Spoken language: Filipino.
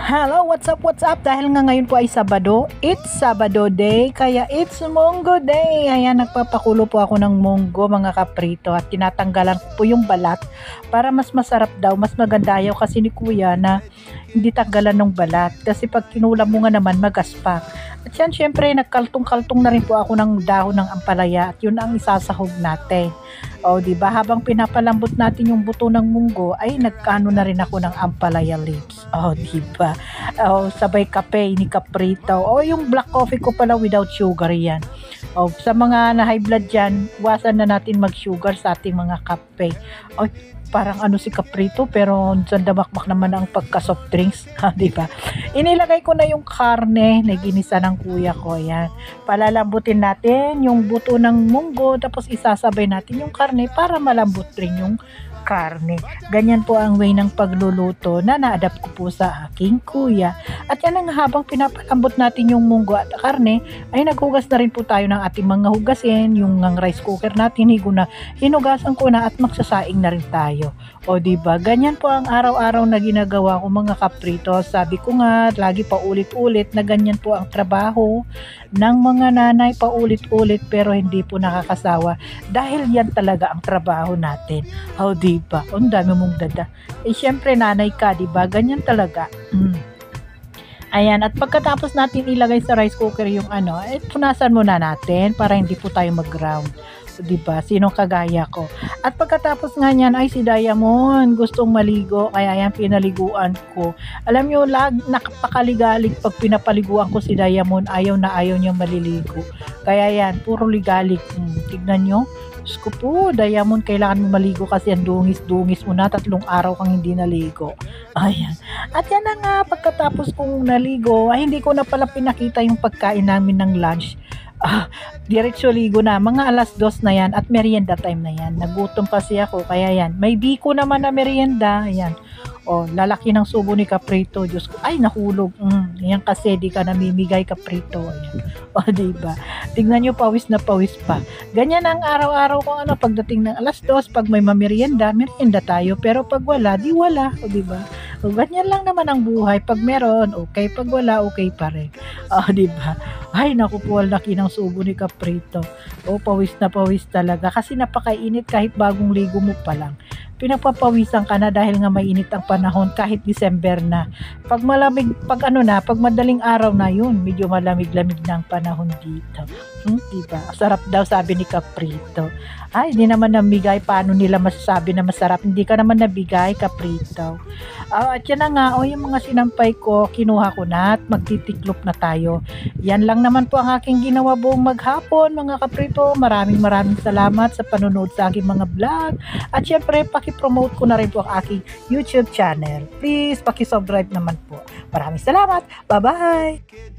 Hello, what's up, what's up? Dahil nga ngayon po ay Sabado, it's Sabado day, kaya it's Munggo day. Ayan, nagpapakulo po ako ng munggo mga kaprito at tinatanggalan ko po yung balat para mas masarap daw, mas maganda ayaw kasi ni kuya na hindi tanggalan ng balat kasi pag kinulam mo nga naman magaspak. At yan, syempre nagkaltong-kaltong na rin po ako ng dahon ng ampalaya at yun ang isasahog natin. O, di ba? Habang pinapalambot natin yung buto ng munggo, ay nagkano na rin ako ng ampalaya leaves. O, di ba? O, sabay kape ni kaprito. O, yung black coffee ko pala without sugar yan. O, sa mga na high blood dyan, iwasan na natin mag-sugar sa ating mga kape. O, parang ano si kaprito pero sandamakmak naman ang pagka soft drinks, di ba? Inilagay ko na yung karne na ginisa ng kuya ko. Yan. Palalambutin natin yung buto ng munggo tapos isasabay natin yung karne para malambot rin yung karne. Ganyan po ang way ng pagluluto na na-adapt ko po sa aking kuya. At yan ang habang pinapalambot natin yung munggo at karne, ay naghugas na rin po tayo ng ating mga hugasin. Yung rice cooker natin, hinugasan ko na at magsasaing na rin tayo. O diba, ganyan po ang araw-araw na ginagawa ko mga kaprito. Sabi ko nga, lagi paulit-ulit na ganyan po ang trabaho ng mga nanay, paulit-ulit pero hindi po nakakasawa. Dahil yan talaga ang trabaho natin. O diba, ang dami mong dada. Eh syempre nanay ka, diba, ganyan talaga. Ayan, at pagkatapos natin ilagay sa rice cooker yung punasan muna natin para hindi po tayo mag-ground. Diba? Sinong kagaya ko. At pagkatapos nga niyan ay si Diamond gustong maligo kaya yan pinaliguan ko. Alam nyo, nakapakaligalig pag pinapaliguan ko si Diamond, ayaw na ayaw niyang maliligo. Kaya yan, puro ligalig. Tignan nyo. Diyos ko po, Diamond, kailangan mo maligo kasi ang dungis-dungis mo na, 3 araw kang hindi naligo. Ayan. At yan na nga, pagkatapos kong naligo, ay hindi ko na pala pinakita yung pagkain namin ng lunch. Diretso ligo na, mga 2:00 na yan at merienda time na yan. Nagutom kasi ako, kaya yan. May biko naman na merienda, ayan. O, lalaki ng subo ni kaprito. Diyos ko, ay nahulog. Yan kasi di ka namimigay kaprito. Ayan. O, diba? Tingnan nyo, pawis na pawis pa. Ganyan ang araw-araw ko pagdating ng 2:00, pag may merienda tayo. Pero pag wala, di wala. O, diba? O, ganyan lang naman ang buhay. Pag meron, okay. Pag wala, okay pa rin. O, diba? Ay, naku po, laki ng subo ni kaprito. O, pawis na pawis talaga. Kasi napakainit kahit bagong ligo mo pa lang. Pinagpapawisan ka na dahil nga mainit ang panahon kahit December na. Pag malamig, pag madaling araw na yun, medyo malamig-lamig na ang panahon dito. Diba? Sarap daw sabi ni kaprito. Ay, hindi naman nabigay. Paano nila masasabi na masarap? Hindi ka naman nabigay, kaprito. At yan na nga, yung mga sinampay ko, kinuha ko na at magtitiklop na tayo. Yan lang naman po ang aking ginawa buong maghapon, mga kaprito. Maraming salamat sa panonood sa aking mga vlog. At syempre, pakipromote ko na rin po ang aking YouTube channel. Please, pakisubscribe naman po. Maraming salamat. Bye-bye!